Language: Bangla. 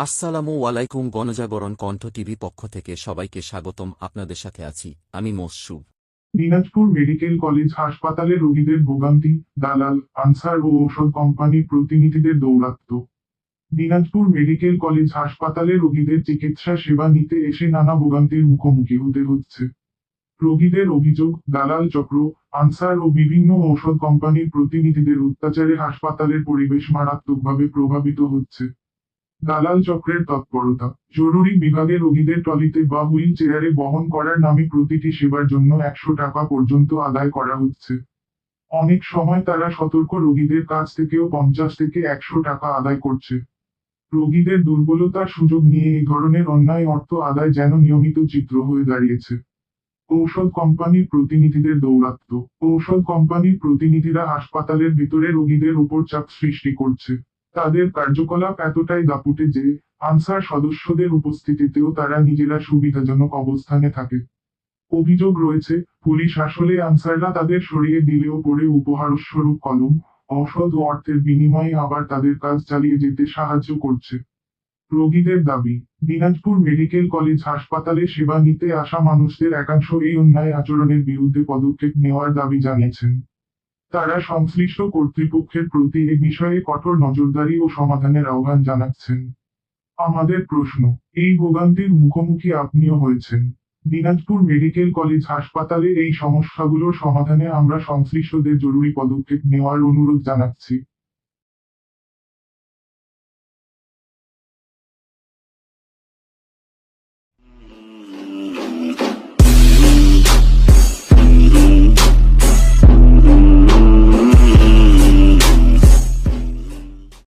আসসালামু আলাইকুম। গণজাগরণ কণ্ঠ টিভি পক্ষ থেকে সবাইকে স্বাগতম। আপনাদের সাথে আছি আমি মোসুব। দিনাজপুর মেডিকেল কলেজ হাসপাতালে রোগীদের ভোগান্তি, দালাল, আনসার ও ঔষধ কোম্পানির প্রতিনিধিদের দৌরাত্ম্য। দিনাজপুর মেডিকেল কলেজ হাসপাতালে রোগীদের চিকিৎসা সেবা নিতে এসে নানা ভোগান্তির মুখোমুখি হতে হচ্ছে। রোগীদের অভিযোগ, দালাল চক্র, আনসার ও বিভিন্ন ঔষধ কোম্পানির প্রতিনিধিদের অত্যাচারে হাসপাতালের পরিবেশ মারাত্মকভাবে প্রভাবিত হচ্ছে। দালাল চক্রের তৎপরতা, জরুরি বিভাগে রোগীদের ট্রলিতে বা হুইল চেয়ারে বহন করার নামে প্রতিটি সেবার জন্য 100 টাকা পর্যন্ত আদায় করা হচ্ছে। অনেক সময় তারা সতর্ক রোগীদের কাছ থেকেও 50 থেকে 100 টাকা আদায় করছে। রোগীদের দুর্বলতার সুযোগ নিয়ে এই ধরনের অন্যায় অর্থ আদায় যেন নিয়মিত চিত্র হয়ে দাঁড়িয়েছে। ঔষধ কোম্পানির প্রতিনিধিদের দৌরাত্ম্য, ঔষধ কোম্পানির প্রতিনিধিরা হাসপাতালের ভিতরে রোগীদের উপর চাপ সৃষ্টি করছে। তাদের কার্যকলাপ এতটাই দাপুটে যে আনসার সদস্যদের উপস্থিতিতেও তারা নিজেরা সুবিধাজনক অবস্থানে থাকে। অভিযোগ রয়েছে, পুলিশ আসলে আনসাররা তাদের সরিয়ে দিলেও পরে উপহারস্বরূপ কলম, ঔষধ ও অর্থের বিনিময়ে আবার তাদের কাজ চালিয়ে যেতে সাহায্য করছে। রোগীদের দাবি, দিনাজপুর মেডিকেল কলেজ হাসপাতালে সেবা নিতে আসা মানুষদের একাংশ এই অন্যায় আচরণের বিরুদ্ধে পদক্ষেপ নেওয়ার দাবি জানিয়েছেন। তারা সংশ্লিষ্ট কর্তৃপক্ষের প্রতি এ বিষয়ে কঠোর নজরদারি ও সমাধানের আহ্বান জানাচ্ছেন। আমাদের প্রশ্ন, এই ভোগান্তির মুখোমুখি আপনিও হয়েছেন। দিনাজপুর মেডিকেল কলেজ হাসপাতালে এই সমস্যাগুলোর সমাধানে আমরা সংশ্লিষ্টদের জরুরি পদক্ষেপ নেওয়ার অনুরোধ জানাচ্ছি।